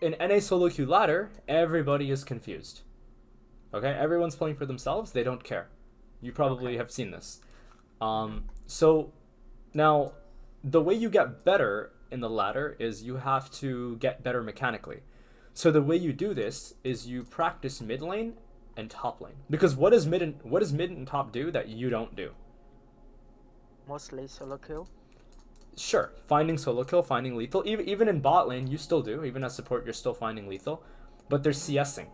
in NA solo queue ladder, everybody is confused. Okay, everyone's playing for themselves. They don't care. You probably Okay. have seen this. Mhm. So now, the way you get better in the ladder is you have to get better mechanically. So the way you do this is you practice mid lane and top lane. Because what does mid and top do that you don't do? Mostly solo kill. Sure, finding solo kill, finding lethal. Even in bot lane, you still do. Even as support, you're still finding lethal. But there's Mhm. CSing.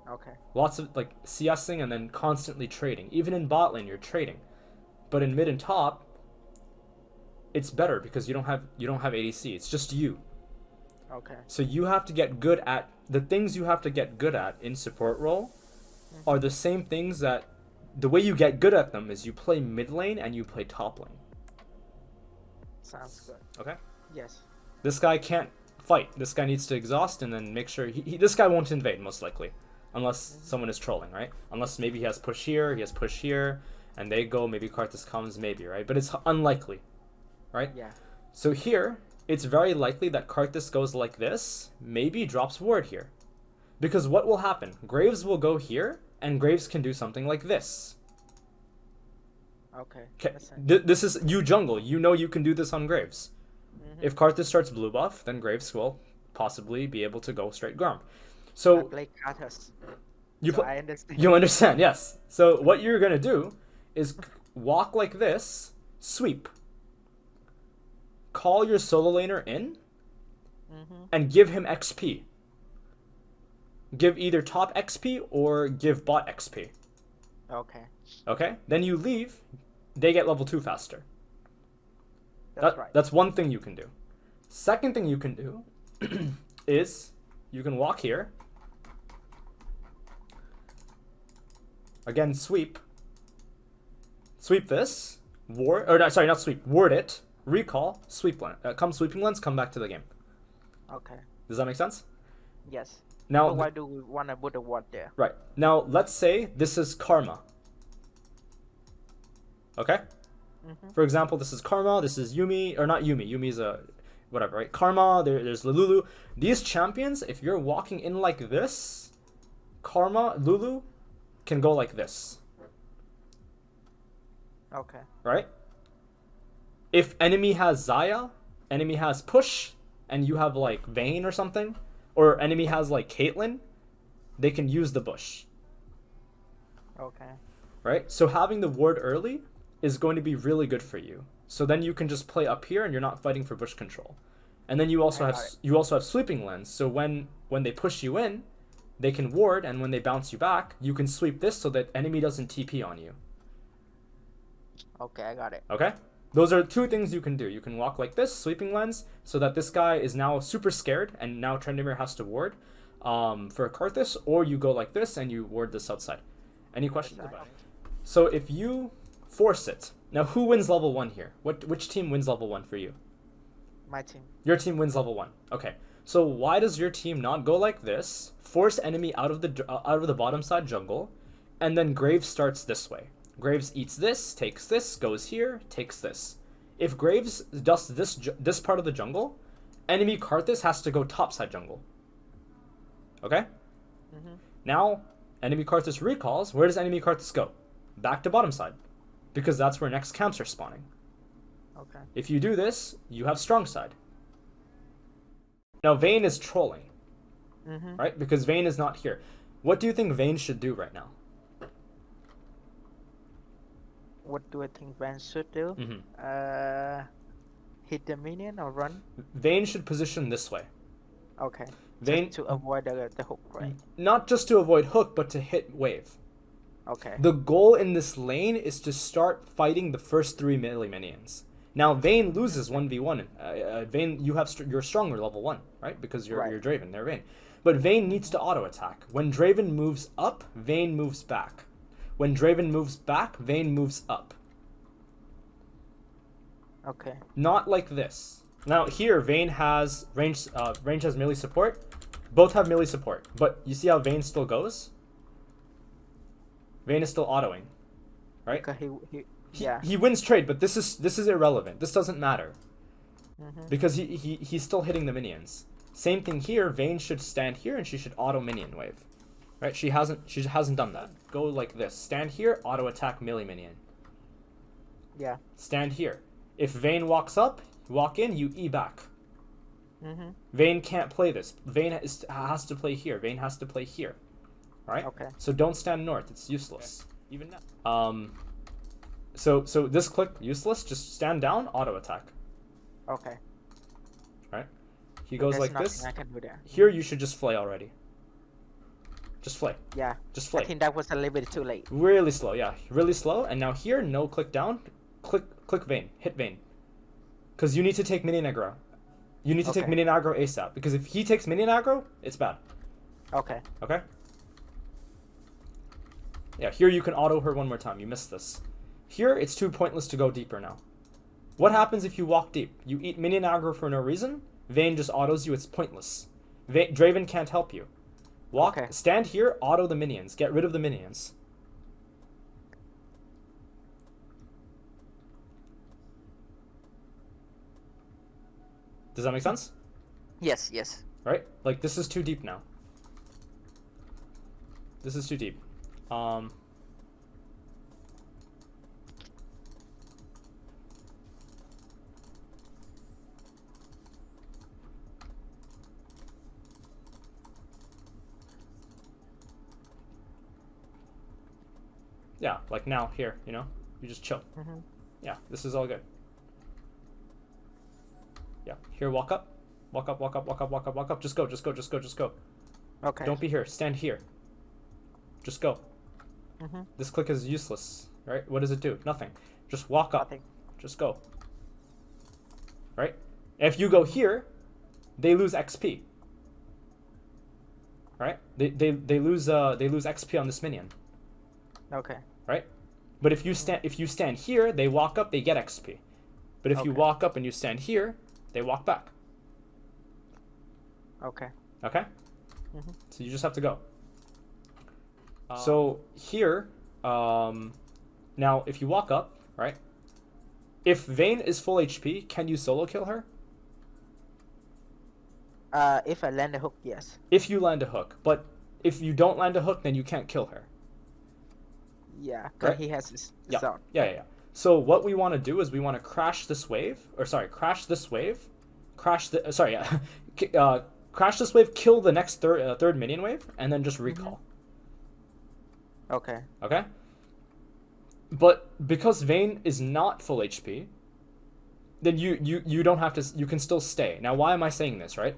Okay. Lots of like CSing and then constantly trading. Even in bot lane, you're trading. But in mid and top, it's better because you don't have ADC. It's just you. Okay. So you have to get good at the things you have to get good at in support role are Mhm. the same things that the way you get good at them is you play mid lane and you play top lane. Sounds good. Okay? Yes. This guy can't fight. This guy needs to exhaust and then make sure this guy won't invade most likely. Unless Mhm. someone is trolling, right? Unless maybe he has push here, he has push here, and they go, maybe Karthus comes, maybe, right? But it's unlikely, right? Yeah. So here, it's very likely that Karthus goes like this, maybe drops ward here. Because what will happen? Graves will go here, and Graves can do something like this. Okay. Okay, Understand. this is you jungle. You know you can do this on Graves. Mhm. If Karthus starts blue buff, then Graves will possibly be able to go straight Gromp. I So play Katas, you so put, I understand. you'll understand, yes. So what you're gonna do is walk like this, sweep, call your solo laner in, Mhm. and give him XP. Give either top XP or give bot XP. Okay. Okay? Then you leave, they get level 2 faster. That's right. That's one thing you can do. Second thing you can do is you can walk here. Again, sweep. Sweep this. Ward, or no, sorry, not sweep. Ward it. Recall. Sweep lens. Come sweeping lens. Come back to the game. Okay. Does that make sense? Yes. Now, But why do we wanna put a word there? right now, let's say this is Karma. Okay. Mhm. For example, this is Karma. This is Yumi, or not Yumi. Yumi's a whatever, right? Karma. There's Lulu. These champions, if you're walking in like this, Karma, Lulu, can go like this, Okay. right? If enemy has Zaya, enemy has push, and you have like Vayne or something, or enemy has like Caitlyn, they can use the bush, Okay. right? So having the ward early is going to be really good for you. So then you can just play up here and you're not fighting for bush control. And then you also I have got it. sweeping lens. So when they push you in, they can ward, and when they bounce you back, you can sweep this so that enemy doesn't TP on you. Okay, I got it. Okay? Those are two things you can do. You can walk like this, sweeping lens, so that this guy is now super scared, and now Trendemir has to ward for Karthus, or you go like this and you ward this outside. Any Yes, questions I about it? know. So if you force it, now who wins level 1 here? Which team wins level 1 for you? My team. Your team wins level 1. Okay. So why does your team not go like this, force enemy out of the bottom side jungle, and then Graves starts this way? Graves eats this, takes this, goes here, takes this. If Graves does this part of the jungle, enemy Karthus has to go topside jungle. Okay? Mhm. Now, enemy Karthus recalls. Where does enemy Karthus go? Back to bottom side. Because that's where next camps are spawning. Okay. If you do this, you have strong side. Now, Vayne is trolling, Mhm. right? Because Vayne is not here. What do you think Vayne should do right now? What do I think Van should do? Mm-hmm. Hit the minion or run? Vayne should position this way. Okay. Vayne, Just to avoid the hook, right? not just to avoid hook, but to hit wave. Okay. The goal in this lane is to start fighting the first 3 melee minions. Now, Vayne loses 1v1. Vayne, you're stronger level 1, right? Because Right. you're Draven, they're Vayne. But Vayne needs to auto attack. When Draven moves up, Vayne moves back. When Draven moves back, Vayne moves up. Okay. Not like this. Now here, Vayne has range has melee support. Both have melee support, but you see how Vayne still goes? Vayne is still autoing, right? Because yeah. He wins trade, but this is irrelevant. This doesn't matter Mhm. because he's still hitting the minions. Same thing here. Vayne should stand here and she should auto minion wave. Right? She hasn't done that. Go like this. Stand here, auto attack melee minion. Yeah. Stand here. If Vayne walks up, walk in, you E back. Mm-hmm. Vayne can't play this. Vayne has to play here. Vayne has to play here. Right? Okay. So don't stand north. It's useless. Even now. So this click useless. Just stand down, auto attack. Okay. Right? He goes There's like this. nothing I can do there. Here you should just flay already. Just flay. Yeah. Just I flay. think that was a little bit too late. Really slow, yeah. Really slow. And now here, no click down. Click Vayne. Hit Vayne. Because you need to take minion aggro. You need to take Okay. minion aggro ASAP. Because if he takes minion aggro, it's bad. Okay. Okay? Yeah, here you can auto her one more time. You missed this. Here, it's too pointless to go deeper now. What happens if you walk deep? You eat minion aggro for no reason. Vayne just autos you. It's pointless. Draven can't help you. Walk. Okay. Stand here. Auto the minions. Get rid of the minions. Does that make sense? Yes. Yes. Right? Like, this is too deep now. This is too deep. Yeah, like now, here, you know? You just chill. Mm-hmm. Yeah, this is all good. Yeah, here, walk up. Walk up, walk up, walk up, walk up, walk up. Just go, just go, just go, just go. Okay. Don't be here. Stand here. Just go. Mm-hmm. This click is useless, right? What does it do? Nothing. Just walk up. Nothing. Just go. Right? If you go here, they lose XP. Right? They lose XP on this minion. Okay. Right? But if you stand here, they walk up, they get XP. But if you Okay. walk up and you stand here, they walk back. Okay. Okay? Mhm. So you just have to go. So here, now if you walk up, right? If Vayne is full HP, can you solo kill her? If I land a hook, yes. If you land a hook. But if you don't land a hook, then you can't kill her. Yeah, because Right. he has his Yeah. zone. Yeah. So what we want to do is we want to crash this wave, crash this wave, crash this wave, kill the next third minion wave, and then just recall. Okay. Okay? But because Vayne is not full HP, then you don't have to, you can still stay. Now, why am I saying this, right?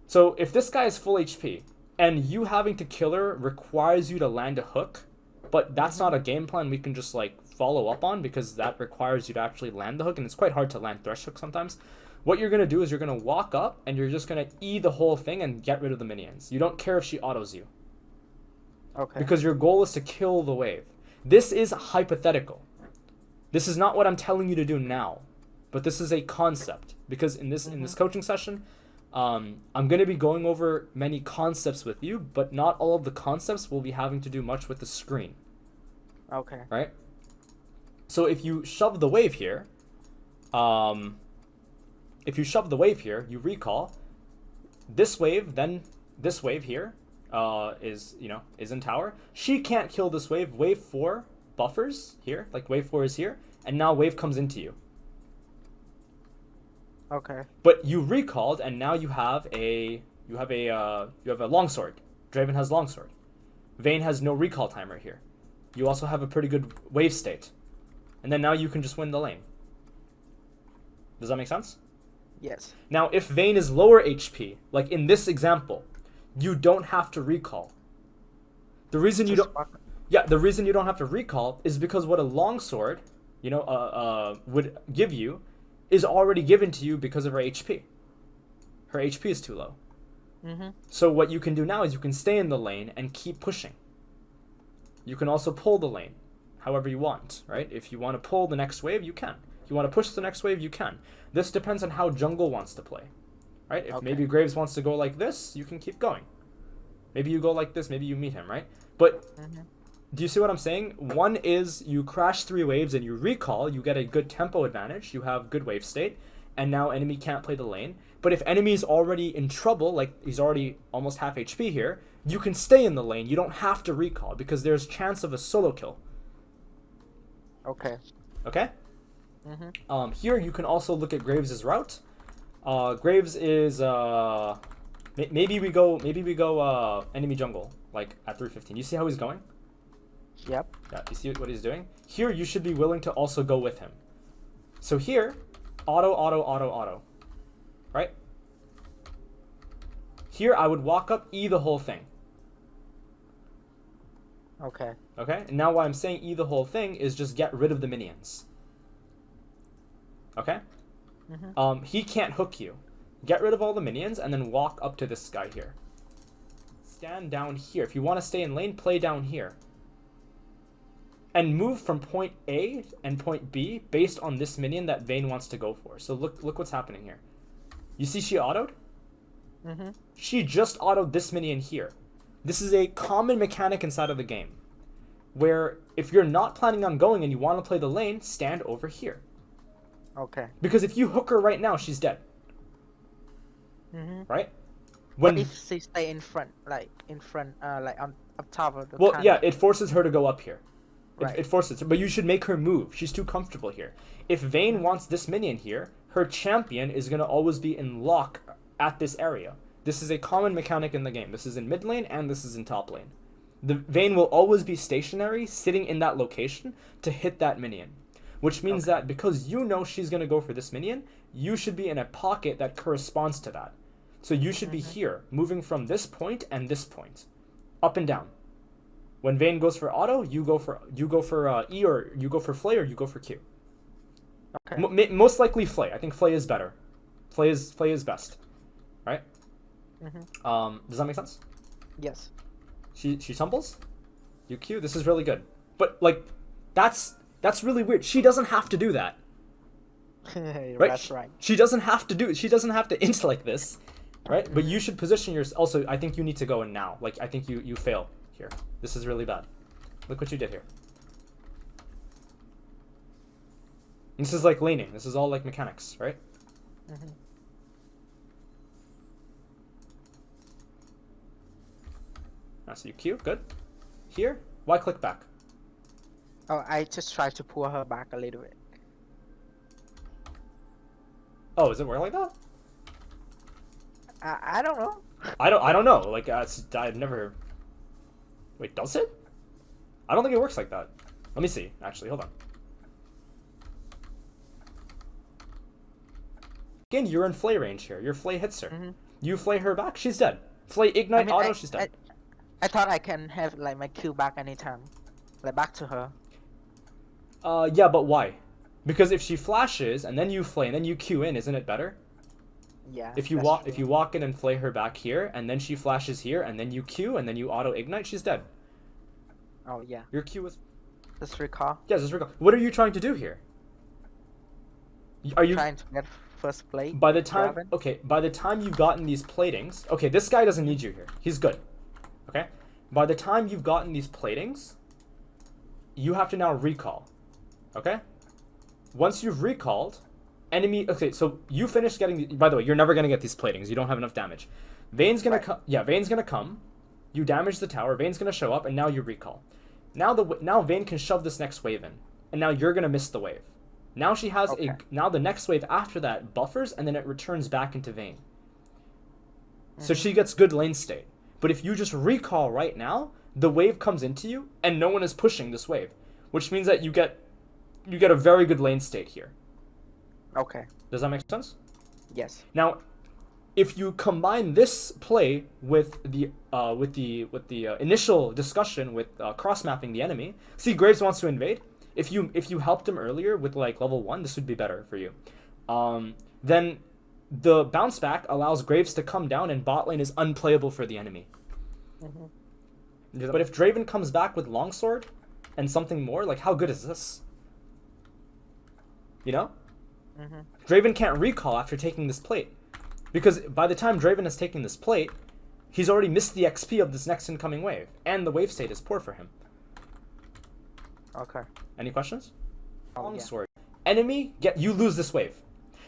So if this guy is full HP, and you having to kill her requires you to land a hook, but that's not a game plan we can just like follow up on because that requires you to actually land the hook, and it's quite hard to land thresh hook sometimes. What you're gonna do is you're gonna walk up and you're just gonna E the whole thing and get rid of the minions. You don't care if she autos you. Okay. Because your goal is to kill the wave. This is hypothetical. This is not what I'm telling you to do now, but this is a concept. Because in this coaching session, I'm going to be going over many concepts with you, but not all of the concepts will be having to do much with the screen. Okay. Right? So if you shove the wave here, you recall this wave, then this wave here is in tower. She can't kill this wave. Wave 4 buffers here, like wave 4 is here, and now wave comes into you. Okay. But you recalled, and now you have a longsword. Draven has longsword. Vayne has no recall timer here. You also have a pretty good wave state, and then now you can just win the lane. Does that make sense? Yes. Now, if Vayne is lower HP, like in this example, you don't have to recall. The reason you don't, the reason you don't have to recall is because what a longsword, would give you, is already given to you because of her HP. Her HP is too low. Mm-hmm. So what you can do now is you can stay in the lane and keep pushing. You can also pull the lane, however you want, right? If you want to pull the next wave, you can. If you want to push the next wave, you can. This depends on how jungle wants to play, right? If maybe Graves wants to go like this, you can keep going. Maybe you go like this, maybe you meet him, right? But do you see what I'm saying? One is you crash 3 waves and you recall, you get a good tempo advantage, you have good wave state, and now enemy can't play the lane. But if enemy's already in trouble, like he's already almost half HP here, you can stay in the lane. You don't have to recall because there's chance of a solo kill. Okay. Okay? Here you can also look at Graves' route. Graves is maybe we go enemy jungle like at 315. You see how he's going? Yep. Yeah, you see what he's doing? Here you should be willing to also go with him. So here, auto. Right? Here I would walk up E the whole thing. Okay. Okay? And now why I'm saying E the whole thing is just get rid of the minions. Okay? He can't hook you. Get rid of all the minions and then walk up to this guy here. Stand down here. If you want to stay in lane, play down here. And move from point A and point B based on this minion that Vayne wants to go for. So look what's happening here. You see she autoed? She just autoed this minion here. This is a common mechanic inside of the game. Where if you're not planning on going and you want to play the lane, stand over here. Okay. Because if you hook her right now, she's dead. Right? What if she stay in front, like on up top of the Well, cannon? yeah, it forces her to go up here. Right. It forces her, but you should make her move. She's too comfortable here. If Vayne wants this minion here, her champion is going to always be in lock at this area. This is a common mechanic in the game. This is in mid lane and this is in top lane. The Vayne will always be stationary, sitting in that location to hit that minion. Which means that because you know she's going to go for this minion, you should be in a pocket that corresponds to that. So you should be here, moving from this point and this point, up and down. When Vayne goes for auto, you go for E, or you go for Flay, or you go for Q. Okay. Most likely Flay. I think Flay is better. Flay is best, right? Does that make sense? Yes. She tumbles, you Q. This is really good, but like that's really weird. She doesn't have to do that. Right? That's right. She doesn't have to do it. She doesn't have to int like this, right? But you should position yourself. Also, I think you need to go in now. Like I think you fail here. This is really bad. Look what you did here. This is like laning. This is all like mechanics, right? So you Q, good. Here, why click back? Oh, I just tried to pull her back a little bit. Oh, does it work like that? I don't know. I don't know. Like I've never. Wait, does it? I don't think it works like that. Let me see. Actually, hold on. Again, you're in Flay range here. Your Flay hits her. You Flay her back, she's dead. Flay ignite auto, she's dead. I thought I can have like my Q back anytime, like back to her. Yeah, but why? Because if she flashes and then you Flay and then you Q in, isn't it better? Yeah. If you walk in and Flay her back here and then she flashes here and then you Q and then you auto ignite, she's dead. Oh yeah. Your Q is. Just recall. Yeah, just recall. What are you trying to do here? Are you trying to get first plate? By the time you've gotten these platings, okay, this guy doesn't need you here. He's good. Okay? By the time you've gotten these platings, you have to now recall. Okay? Once you've recalled, enemy. Okay, so you finish getting. By the way, you're never gonna get these platings. You don't have enough damage. Vayne's gonna come. Yeah, Vayne's gonna come. You damage the tower. Vayne's gonna show up, and now you recall. Now Vayne can shove this next wave in, and now you're gonna miss the wave. Now she has now the next wave after that buffers, and then it returns back into Vayne. So she gets good lane state. But if you just recall right now, the wave comes into you, and no one is pushing this wave, which means that you get a very good lane state here. Okay. Does that make sense? Yes. Now, if you combine this play with the initial discussion with cross mapping the enemy, see Graves wants to invade. If you helped him earlier with like level 1, this would be better for you. Then the bounce back allows Graves to come down, and bot lane is unplayable for the enemy. But if Draven comes back with longsword and something more, like how good is this? You know? Draven can't recall after taking this plate. Because by the time Draven has taken this plate, he's already missed the XP of this next incoming wave. And the wave state is poor for him. Okay. Any questions? Oh, Longsword. Enemy, you lose this wave.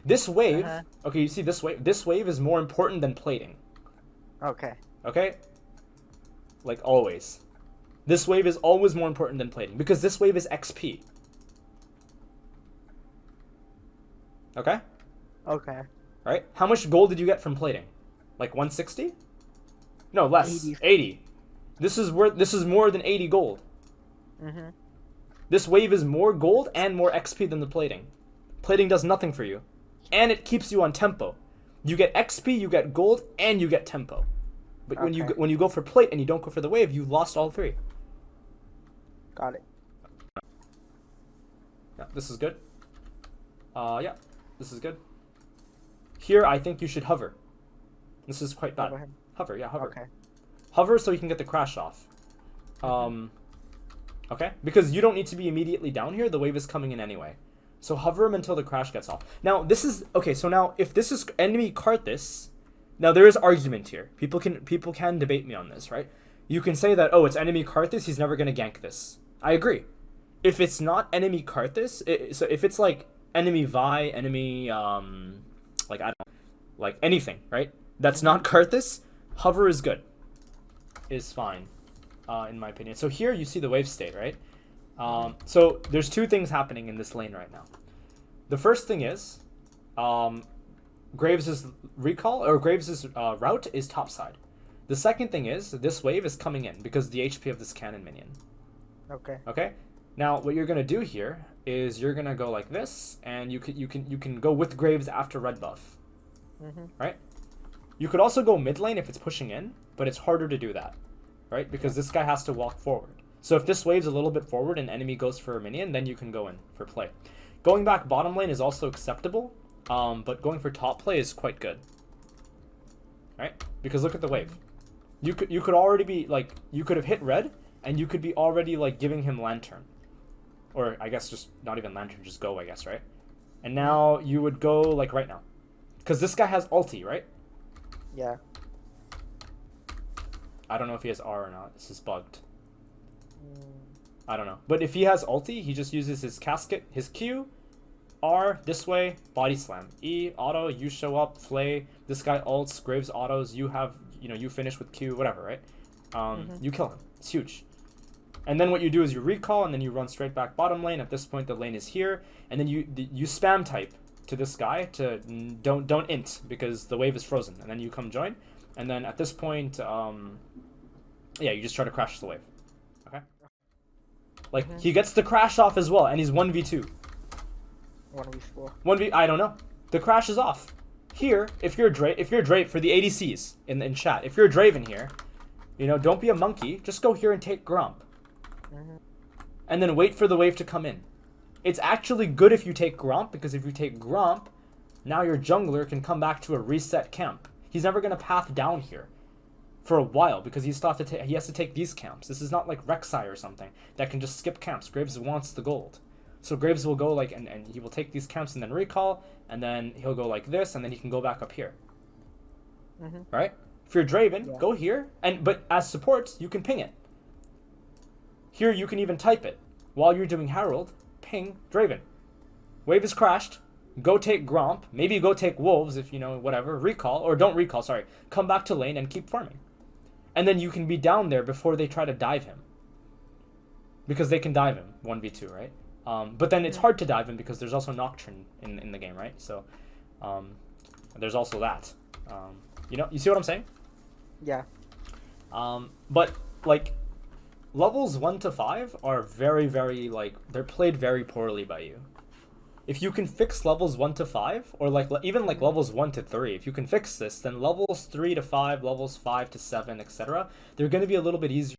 This wave, Uh-huh. okay, you see this wave? This wave is more important than plating. Okay. Okay? Like always. This wave is always more important than plating because this wave is XP. Okay? Okay. Right? How much gold did you get from plating? Like 160? No, less. 80. 80. This is more than 80 gold. Mm-hmm. This wave is more gold and more XP than the plating. Plating does nothing for you. And it keeps you on tempo. You get XP, you get gold, and you get tempo. But Okay. when you go for plate and you don't go for the wave, you lost all three. Got it. Yeah, this is good. Yeah, this is good. Here, I think you should hover. This is quite bad. Over him. Hover, yeah, hover. Okay. Hover so you can get the crash off. Okay? Because you don't need to be immediately down here. The wave is coming in anyway. So hover him until the crash gets off. Now, this is... Okay, so now, if this is enemy Karthus... Now, there is argument here. People can debate me on this, right? You can say that, oh, it's enemy Karthus, he's never going to gank this. I agree. If it's not enemy Karthus... So if it's, like, enemy Vi, enemy... like, I don't know. Like, anything, right? That's not Karthus, hover is good. Is fine. In my opinion. So here you see the wave state, right? So there's two things happening in this lane right now. The first thing is, Graves' recall or Graves' route is topside. The second thing is this wave is coming in because the HP of this cannon minion. Okay. Okay. Now what you're gonna do here is you're gonna go like this, and you can go with Graves after red buff, right? You could also go mid lane if it's pushing in, but it's harder to do that. Right? Because this guy has to walk forward. So if this wave's a little bit forward and enemy goes for a minion, then you can go in for play. Going back bottom lane is also acceptable, but going for top play is quite good. Right? Because look at the wave. You could already be, like, you could have hit red, and you could be already, like, giving him lantern. Or, I guess, just not even lantern, just go, I guess, right? And now you would go, like, right now. Because this guy has ulti, right? Yeah. I don't know if he has R or not. This is bugged. I don't know. But if he has ulti, he just uses his casket, his Q, R, this way, body slam. E, auto, you show up, flay, this guy ults, Graves autos, you have, you finish with Q, whatever, right? You kill him. It's huge. And then what you do is you recall, and then you run straight back bottom lane. At this point, the lane is here. And then you spam type to this guy to don't int, because the wave is frozen. And then you come join. And then at this point, yeah, you just try to crash the wave. Okay? Like, he gets the crash off as well, and he's 1v2. 1v4. 1v... I don't know. The crash is off. Here, if you're Draven, for the ADCs in chat, if you're Draven here, don't be a monkey. Just go here and take Gromp. And then wait for the wave to come in. It's actually good if you take Gromp, because if you take Gromp, now your jungler can come back to a reset camp. He's never going to path down here for a while because he has to take these camps. This is not like Rek'Sai or something that can just skip camps. Graves wants the gold. So Graves will go like, and he will take these camps and then recall, and then he'll go like this, and then he can go back up here. Right? If you're Draven, go here, but as support, you can ping it. Here you can even type it. While you're doing Herald, ping Draven. Wave is crashed. Go take Gromp, maybe go take Wolves if, whatever, recall, or don't recall, sorry. Come back to lane and keep farming. And then you can be down there before they try to dive him. Because they can dive him, 1v2, right? But then it's hard to dive him because there's also Nocturne in the game, right? So, there's also that. You see what I'm saying? Yeah. But, like, levels 1 to 5 are very, very, like, they're played very poorly by you. If you can fix levels 1 to 5, or like even like levels 1 to 3, if you can fix this, then levels 3 to 5, levels 5 to 7, etc., they're going to be a little bit easier.